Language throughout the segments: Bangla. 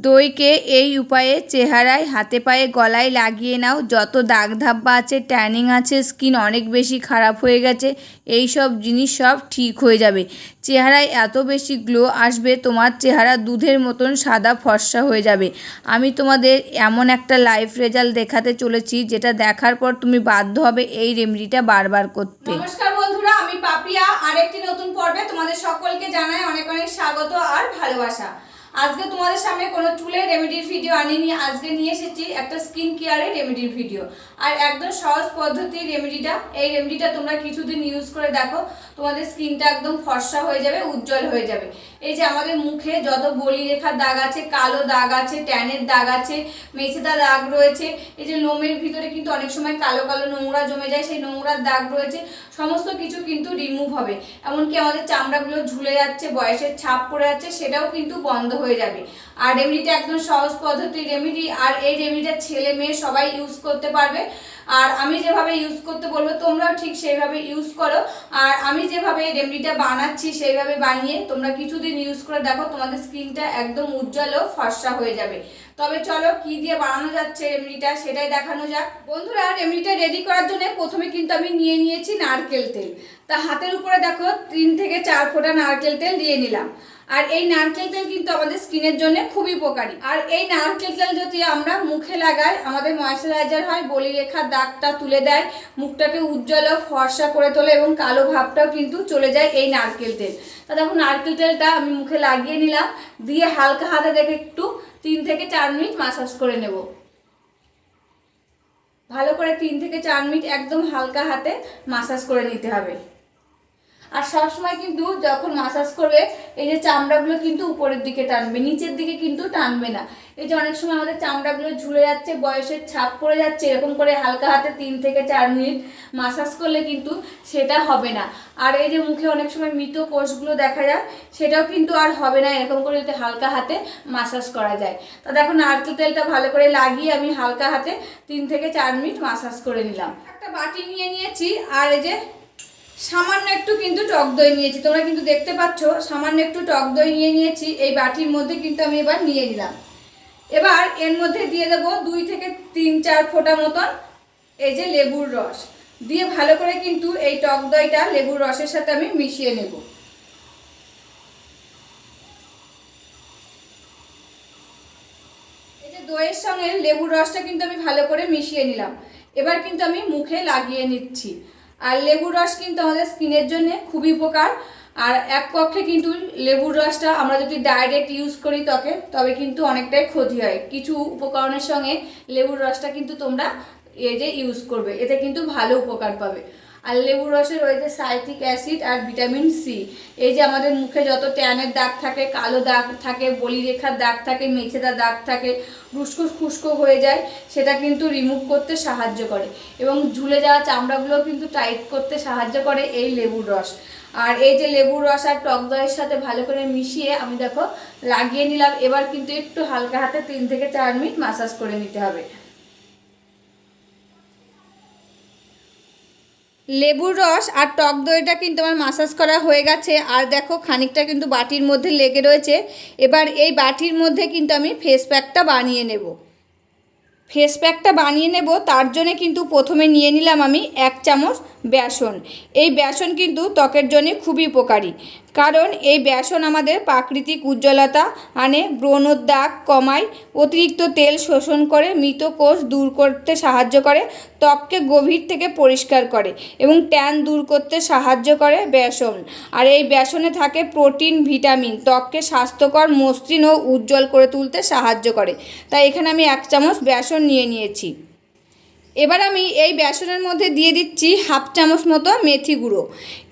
দইকে এই উপায়ে চেহারায়, হাতে পায়ে, গলায় লাগিয়ে নাও। যত দাগ ধাব্বা আছে, ট্যানিং আছে, স্কিন অনেক বেশি খারাপ হয়ে গেছে, এই সব জিনিস সব ঠিক হয়ে যাবে। চেহারায় এত বেশি গ্লো আসবে, তোমার চেহারা দুধের মতন সাদা ফর্সা হয়ে যাবে। আমি তোমাদের এমন একটা লাইভ রেজাল্ট দেখাতে চলেছি, যেটা দেখার পর তুমি বাধ্য হবে এই রেমেডিটা বারবার করতে। নমস্কার বন্ধুরা, আমি পাপিয়া। আরেকটি নতুন পর্বে তোমাদের সকলকে জানাই অনেক অনেক স্বাগত আর ভালোবাসা। আজকে তোমাদের সামনে কোনো চুলের রেমেডির ভিডিও আনিনি, আজকে নিয়ে এসেছি একটা স্কিন কেয়ারের রেমেডির ভিডিও। আর একদম সহজ পদ্ধতির রেমেডিটা, এই রেমেডিটা তোমরা কিছুদিন ইউজ করে দেখো, তোমাদের স্কিনটা একদম ফর্সা হয়ে যাবে, উজ্জ্বল হয়ে যাবে। এই যে আমাদের মুখে যত বলি রেখার দাগ আছে, কালো দাগ আছে, ট্যানের দাগ আছে, মেছেদা দাগ রয়েছে, এই যে লোমের ভিতরে কিন্তু অনেক সময় কালো কালো নোংরা জমে যায়, সেই নোংরার দাগ রয়েছে, সমস্ত কিছু কিন্তু রিমুভ হবে। এমনকি আমাদের চামড়াগুলো ঝুলে যাচ্ছে, বয়সের ছাপ পড়ে যাচ্ছে, সেটাও কিন্তু বন্ধ হয়ে যাবে। আর রেমেডিটা একদম সহজ পদ্ধতির রেমেডি। আর এই রেমেডিটা ছেলে মেয়ে সবাই ইউজ করতে পারবে। আর আমি যেভাবে ইউজ করতে বলবো তোমরাও ঠিক সেইভাবে ইউজ করো। আর আমি যেভাবে রেমেডিটা বানাচ্ছি সেইভাবে বানিয়ে তোমরা কিছুদিন ইউজ করে দেখো, তোমাদের স্কিনটা একদম উজ্জ্বল ও ফর্সা হয়ে যাবে। তবে চলো কি দিয়ে বানানো যাচ্ছে রেমেডিটা সেটাই দেখানো যাক। বন্ধুরা, রেমেডিটা রেডি করার জন্য প্রথমে কিন্তু আমি নিয়ে নিয়েছি নারকেল তেল। তা হাতের উপরে দেখো 3 থেকে 4 ফোঁটা নারকেল তেল দিয়ে নিলাম। আর এই নারকেল তেল কিন্তু আমাদের স্কিনের জন্য খুবই উপকারী। আর এই নারকেল তেল যদি আমরা মুখে লাগাই, আমাদের ময়শ্চারাইজার হয়, বলি রেখার দাগটা তুলে দেয়, মুখটাকে উজ্জ্বল ও ফর্সা করে তোলে এবং কালো ভাবটাও কিন্তু চলে যায় এই নারকেল তেল। তা দেখো নারকেল তেলটা আমি মুখে লাগিয়ে নিলাম, দিয়ে হালকা হাতে দেখে একটু 3 থেকে 4 মিনিট মাসাজ করে নেব। ভালো করে 3 থেকে 4 মিনিট একদম হালকা হাতে মাসাজ করে নিতে হবে। আর সবসময় কিন্তু যখন মাসাজ করবে, এই যে চামড়াগুলো কিন্তু উপরের দিকে টানবে, নিচের দিকে কিন্তু টানবে না। এই যে অনেক সময় আমাদের চামড়াগুলো ঝুলে যাচ্ছে, বয়সের ছাপ পড়ে যাচ্ছে, এরকম করে হালকা হাতে 3 থেকে 4 মিনিট মাসাজ করলে কিন্তু সেটা হবে না। আর এই যে মুখে অনেক সময় মৃত কোষগুলো দেখা যায়, সেটাও কিন্তু আর হবে না, এরকম করে যদি হালকা হাতে মাসাজ করা যায়। তা দেখো নারকেল তেলটা ভালো করে লাগিয়ে আমি হালকা হাতে 3 থেকে 4 মিনিট মাসাজ করে নিলাম। একটা বাটি নিয়ে নিয়েছি, আর এই যে সামান্য একটু কিন্তু টক দই নিয়েছি, তোমরা কিন্তু দেখতে পাচ্ছ সামান্য একটু টক দই নিয়ে নিয়েছি। এই বাটির মধ্যে কিন্তু আমি এবার নিয়ে নিলাম। এবার এর মধ্যে দিয়ে দেবো 2 থেকে 3-4 ফোঁটা মতন এই যে লেবুর রস দিয়ে ভালো করে কিন্তু এই টক দইটা লেবুর রসের সাথে আমি মিশিয়ে নেব। এই যে দইয়ের সঙ্গে লেবুর রসটা কিন্তু আমি ভালো করে মিশিয়ে নিলাম। এবার কিন্তু আমি মুখে লাগিয়ে নিচ্ছি। আর লেবুর রস কিন্তু আমাদের স্কিনের জন্য খুবই উপকার। আর এক পক্ষে কিন্তু লেবুর রসটা আমরা যদি ডাইরেক্ট ইউজ করি ত্বকে, তবে কিন্তু অনেকটাই ক্ষতি হয়। কিছু উপকরণের সঙ্গে লেবুর রসটা কিন্তু তোমরা এই যে ইউজ করবে, এতে কিন্তু ভালো উপকার পাবে। আর লেবুর রসে রয়েছে সাইট্রিক অ্যাসিড আর ভিটামিন সি। এই যে আমাদের মুখে যত ট্যানের দাগ থাকে, কালো দাগ থাকে, বলি রেখার দাগ থাকে, মেছেদা দাগ থাকে, খুস্কো খুস্কো হয়ে যায়, সেটা কিন্তু রিমুভ করতে সাহায্য করে এবং ঝুলে যাওয়া চামড়াগুলো কিন্তু টাইট করতে সাহায্য করে এই লেবুর রস। আর এই যে লেবুর রস আর টক দইয়ের সাথে ভালো করে মিশিয়ে আমি দেখো লাগিয়ে নিলাম। এবার কিন্তু একটু হালকা হাতে 3 থেকে 4 মিনিট মাসাজ করে নিতে হবে। লেবুর রস আর টক দইটা কিন্তু আমার মাসাজ করা হয়ে গেছে। আর দেখো খানিকটা কিন্তু বাটির মধ্যে লেগে রয়েছে। এবার এই বাটির মধ্যে কিন্তু আমি ফেস প্যাকটা বানিয়ে নেব। ফেস প্যাকটা বানিয়ে নেব, তার জন্য কিন্তু প্রথমে নিয়ে নিলাম আমি 1 চামচ বেসন। এই বেসন কিন্তু ত্বকের জন্য খুবই উপকারী, কারণ এই বেসন আমাদের প্রাকৃতিক উজ্জ্বলতা আনে, ব্রণর দাগ কমায়, অতিরিক্ত তেল শোষণ করে, মৃত কোষ দূর করতে সাহায্য করে, ত্বককে গভীর থেকে পরিষ্কার করে এবং ট্যান দূর করতে সাহায্য করে বেসন। আর এই বেসনে থাকে প্রোটিন, ভিটামিন, ত্বককে স্বাস্থ্যকর, মসৃণ ও উজ্জ্বল করে তুলতে সাহায্য করে। তাই এখানে আমি 1 চামচ বেসন নিয়ে নিয়েছি। এবার আমি এই বেসনের মধ্যে দিয়ে দিচ্ছি 1/2 চামচ মতো মেথি গুঁড়ো।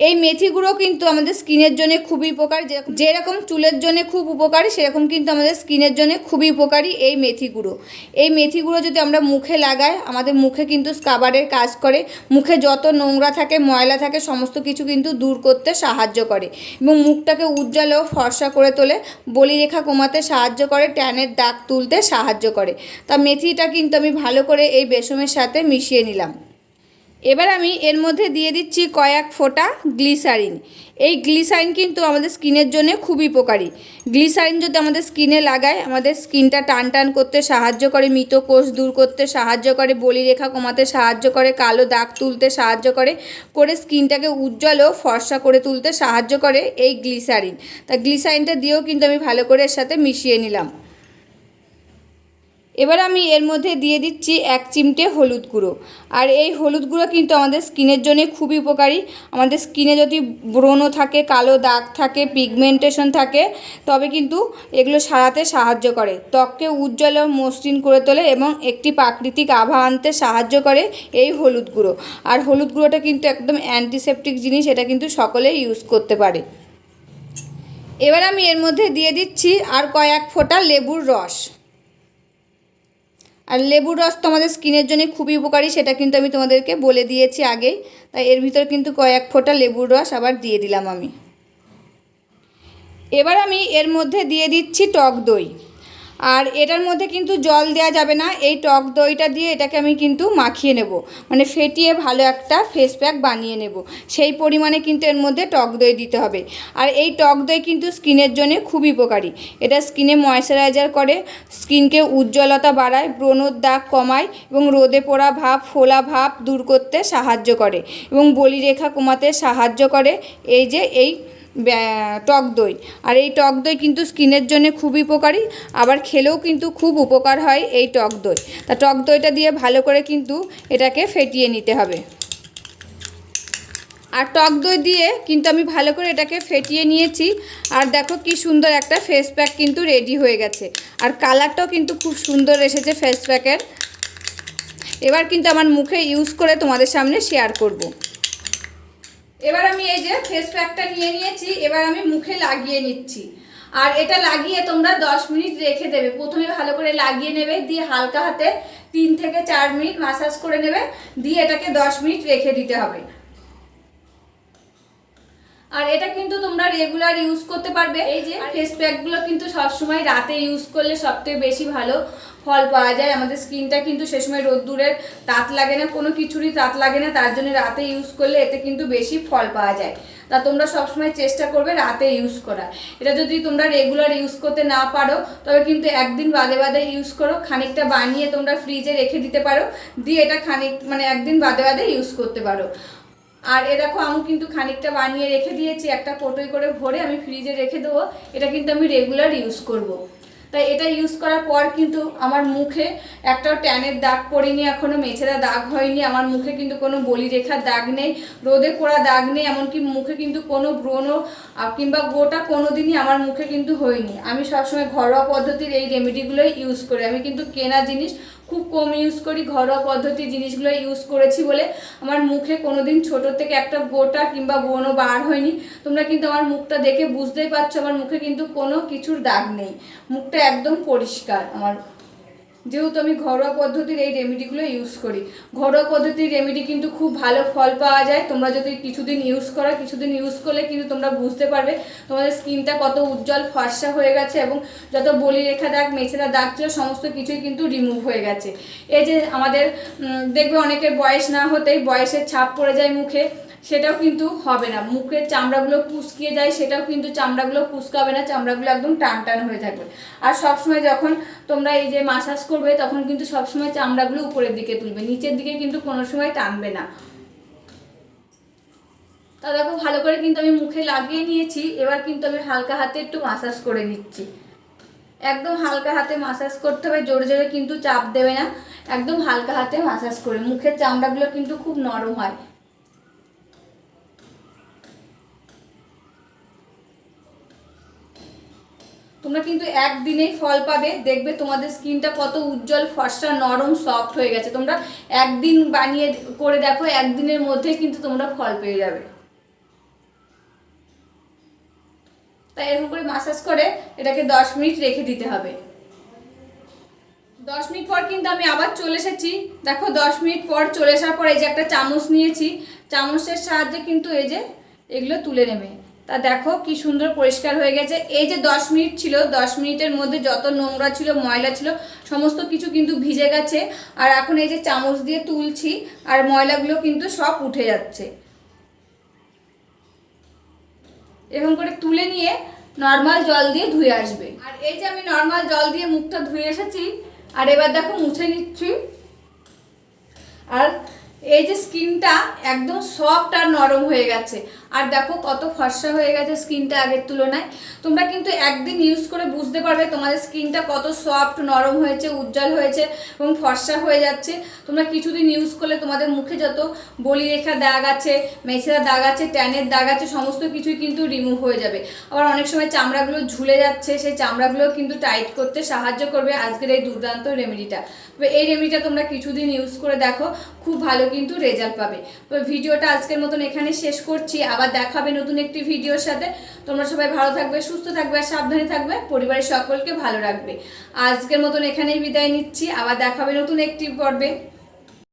এই মেথি গুঁড়ো কিন্তু আমাদের স্কিনের জন্য খুবই উপকারী। যেরকম চুলের জন্য খুব উপকারী, সেরকম কিন্তু আমাদের স্কিনের জন্য খুবই উপকারী এই মেথি গুঁড়ো। এই মেথি গুঁড়ো যদি আমরা মুখে লাগাই, আমাদের মুখে কিন্তু স্কাবারের কাজ করে, মুখে যত নোংরা থাকে, ময়লা থাকে, সমস্ত কিছু কিন্তু দূর করতে সাহায্য করে এবং মুখটাকে উজ্জ্বল ও ফর্সা করে তোলে, বলি রেখা কমাতে সাহায্য করে, ট্যানের দাগ তুলতে সাহায্য করে। তা মেথিটা কিন্তু আমি ভালো করে এই বেসনের সাথে মিশিয়ে নিলাম। এবার আমি এর মধ্যে দিয়ে দিচ্ছি কয়েক ফোঁটা গ্লিসারিন। এই গ্লিসারিন কিন্তু আমাদের স্কিনের জন্য খুবই উপকারী। গ্লিসারিন যদি আমাদের স্কিনে লাগায় আমাদের স্কিনটা টান টান করতে সাহায্য করে, মৃত কোষ দূর করতে সাহায্য করে, বলিরেখা কমাতে সাহায্য করে, কালো দাগ তুলতে সাহায্য করে স্কিনটাকে উজ্জ্বল ও ফর্সা করে তুলতে সাহায্য করে এই গ্লিসারিন। তা গ্লিসারিনটা দিয়েও কিন্তু আমি ভালো করে এর সাথে মিশিয়ে নিলাম। এবার আমি এর মধ্যে দিয়ে দিচ্ছি 1 চিমটে হলুদ গুঁড়ো। আর এই হলুদ গুঁড়ো কিন্তু আমাদের স্কিনের জন্য খুবই উপকারী। আমাদের স্কিনে যদি ব্রণ থাকে, কালো দাগ থাকে, পিগমেন্টেশন থাকে, তবে কিন্তু এগুলো সারাতে সাহায্য করে, ত্বককে উজ্জ্বল ও মসৃণ করে তোলে এবং একটি প্রাকৃতিক আভা আনতে সাহায্য করে এই হলুদ গুঁড়ো। আর হলুদ গুঁড়োটা কিন্তু একদম অ্যান্টিসেপটিক জিনিস, এটা কিন্তু সকলেই ইউজ করতে পারে। এবার আমি এর মধ্যে দিয়ে দিচ্ছি আর কয়েক ফোঁটা লেবুর রস। আর লেবুর রস তো আমাদের স্কিনের জন্য খুবই উপকারী, সেটা কিন্তু আমি তোমাদেরকে বলে দিয়েছি আগেই। তাই এর ভিতর কিন্তু কয়েক ফোঁটা লেবুর রস আবার দিয়ে দিলাম আমি। এবার আমি এর মধ্যে দিয়ে দিচ্ছি টক দই। আর এটার মধ্যে কিন্তু জল দেওয়া যাবে না, এই টক দইটা দিয়ে এটাকে আমি কিন্তু মাখিয়ে নেব, মানে ফেটিয়ে ভালো একটা ফেস প্যাক বানিয়ে নেব। সেই পরিমাণে কিন্তু এর মধ্যে টক দই দিতে হবে। আর এই টক দই কিন্তু স্কিনের জন্য খুবই উপকারী। এটা স্কিনে ময়েশ্চারাইজার করে, স্কিনকে উজ্জ্বলতা বাড়ায়, ব্রণর দাগ কমায় এবং রোদে পোড়া ভাব, ফোলা ভাব দূর করতে সাহায্য করে এবং বলিরেখা কমাতে সাহায্য করে এই টক দই। আর এই টক দই কিন্তু স্কিনের জন্য খুবই উপকারী, আবার খেলেও কিন্তু খুব উপকার হয় এই টক দই। তা টক দইটা দিয়ে ভালো করে কিন্তু এটাকে ফেটিয়ে নিতে হবে। আর টক দই দিয়ে কিন্তু আমি ভালো করে এটাকে ফেটিয়ে নিয়েছি। আর দেখো কি সুন্দর একটা ফেস প্যাক কিন্তু রেডি হয়ে গেছে। আর কালারটাও কিন্তু খুব সুন্দর এসেছে ফেস প্যাকের। এবার কিন্তু আমার মুখে ইউজ করে তোমাদের সামনে শেয়ার করব। এবার আমি এই যে ফেস প্যাকটা নিয়ে নিয়েছি, এবার আমি মুখে লাগিয়ে নিচ্ছি। আর এটা লাগিয়ে তোমরা 10 মিনিট রেখে দেবে। প্রথমে ভালো করে লাগিয়ে নেবে, দিয়ে হালকা হাতে 3 থেকে 4 মিনিট মাসাজ করে নেবে, দিয়ে এটাকে 10 মিনিট রেখে দিতে হবে। আর এটা কিন্তু তোমরা রেগুলার ইউজ করতে পারবে। এই যে ফেস প্যাকগুলো কিন্তু সবসময় রাতে ইউজ করলে সবথেকে বেশি ভালো ফল পাওয়া যায়। আমাদের স্কিনটা কিন্তু সে সময় রোদ্দুরের তাত লাগে না, কোনো কিছুরই তাত লাগে না, তার জন্য রাতে ইউজ করলে এতে কিন্তু বেশি ফল পাওয়া যায়। তা তোমরা সবসময় চেষ্টা করবে রাতে ইউজ করা। এটা যদি তোমরা রেগুলার ইউজ করতে না পারো তবে কিন্তু একদিন বাদে বাদে ইউজ করো, খানিকটা বানিয়ে তোমরা ফ্রিজে রেখে দিতে পারো, দিয়ে এটা একদিন বাদে বাদে ইউজ করতে পারো। আর এ দেখো আমি কিন্তু খানিকটা বানিয়ে রেখে দিয়েছি, একটা কোটোয় করে ভরে আমি ফ্রিজে রেখে দেবো। এটা কিন্তু আমি রেগুলার ইউজ করব। তাই এটা ইউজ করার পর কিন্তু আমার মুখে একটাও ট্যানের দাগ পড়েনি, এখনও মেছেদা দাগ হয়নি, আমার মুখে কিন্তু কোনো বলিরেখার দাগ নেই, রোদে পোড়া দাগ নেই, এমনকি মুখে কিন্তু কোনো ব্রণ কিংবা গোটা কোনো দিনই আমার মুখে কিন্তু হয়নি। আমি সবসময় ঘরোয়া পদ্ধতির এই রেমেডিগুলোই ইউজ করি। আমি কিন্তু কেনা জিনিস খুব কম ইউজ করি, ঘরোয়া পদ্ধতির জিনিসগুলো ইউজ করেছি বলে আমার মুখে কোনোদিন ছোট থেকে একটা গোটা কিংবা ব্রণ বার হয়নি। তোমরা কিন্তু আমার মুখটা দেখে বুঝতেই পারছো আমার মুখে কিন্তু কোনো কিছুর দাগ নেই, মুখটা একদম পরিষ্কার আমার, যেহেতু আমি ঘরোয়া পদ্ধতির এই রেমেডিগুলো ইউজ করি। ঘরোয়া পদ্ধতির রেমেডি কিন্তু খুব ভালো ফল পাওয়া যায়। তোমরা যদি কিছুদিন ইউজ করো, কিছুদিন ইউজ করলে কিন্তু তোমরা বুঝতে পারবে তোমাদের স্কিনটা কত উজ্জ্বল ফর্সা হয়ে গেছে এবং যত বলিরেখা দাগ, মেছেদা দাগ ছিল সমস্ত কিছুই কিন্তু রিমুভ হয়ে গেছে। এই যে আমাদের দেখবে অনেকের বয়স না হতেই বয়সের ছাপ পড়ে যায় মুখে, সেটাও কিন্তু হবে না। মুখের চামড়াগুলো কুচকিয়ে যায়, সেটাও কিন্তু চামড়াগুলো কুচকাবে না, চামড়াগুলো একদম টান টান হয়ে থাকবে। আর সবসময় যখন তোমরা এই যে মাসাজ করবে তখন কিন্তু সবসময় চামড়াগুলো উপরের দিকে তুলবে, নিচের দিকে কিন্তু কোনো সময় টানবে না। তা দেখো ভালো করে কিন্তু আমি মুখে লাগিয়ে নিয়েছি। এবার কিন্তু আমি হালকা হাতে একটু মাসাজ করে নিচ্ছি। একদম হালকা হাতে মাসাজ করতে হবে, জোরে জোরে কিন্তু চাপ দেবে না, একদম হালকা হাতে মাসাজ করে। মুখের চামড়াগুলো কিন্তু খুব নরম হয়। তোমরা কিন্তু একদিনেই ফল পাবে, দেখবে তোমাদের স্কিনটা কত উজ্জ্বল ফর্সা নরম সফট হয়ে গেছে। তোমরা একদিন বানিয়ে করে দেখো, একদিনের মধ্যে কিন্তু তোমরা ফল পেয়ে যাবে। তাই এরকম করে মাসাজ করে এটাকে 10 মিনিট রেখে দিতে হবে। 10 মিনিট পর কিন্তু আমি আবার চলে এসেছি। দেখো 10 মিনিট পর চলে আসার পর এই যে একটা চামচ নিয়েছি, চামচের সাহায্যে কিন্তু এই যে এগুলো তুলে নেবে। তা দেখো কি সুন্দর পরিষ্কার হয়ে গেছে। এই যে 10 মিনিট ছিল, 10 মিনিটের মধ্যে যত নোংরা ছিল, ময়লা ছিল, সমস্ত কিছু কিন্তু ভিজে গেছে। আর এখন এই যে চামচ দিয়ে তুলছি আর ময়লাগুলো কিন্তু সব উঠে যাচ্ছে। এরকম করে তুলে নিয়ে নর্মাল জল দিয়ে ধুয়ে আসবে। আর এই যে আমি নর্মাল জল দিয়ে মুখটা ধুয়ে এসেছি, আর এবার দেখো মুছে নিচ্ছি। আর এই যে স্কিনটা একদম সফট আর নরম হয়ে গেছে, আর দেখো কত ফর্সা হয়ে গেছে স্কিনটা আগের তুলনায়। তোমরা কিন্তু একদিন ইউজ করে বুঝতে পারবে তোমাদের স্কিনটা কত সফট, নরম হয়েছে, উজ্জ্বল হয়েছে এবং ফর্সা হয়ে যাচ্ছে। তোমরা কিছুদিন ইউজ করলে তোমাদের মুখে যত বলি রেখা দাগ আছে, মেছেদা দাগ আছে, ট্যানের দাগ আছে, সমস্ত কিছুই কিন্তু রিমুভ হয়ে যাবে। আবার অনেক সময় চামড়াগুলো ঝুলে যাচ্ছে, সেই চামড়াগুলো কিন্তু টাইট করতে সাহায্য করবে আজকের এই দুর্দান্ত রেমেডিটা। তবে এই রেমেডিটা তোমরা কিছুদিন ইউজ করে দেখো, খুব ভালো কিন্তু রেজাল্ট পাবে। তো ভিডিওটা আজকের মতন এখানে শেষ করছি, আবার দেখা হবে নতুন একটি ভিডিওর সাথে। তোমরা সবাই ভালো থাকবে, সুস্থ থাকবে আর সাবধানে থাকবে, পরিবারের সকলকে ভালো রাখবে। আজকের মতন এখানেই বিদায় নিচ্ছি, আবার দেখা হবে নতুন একটি পর্বে।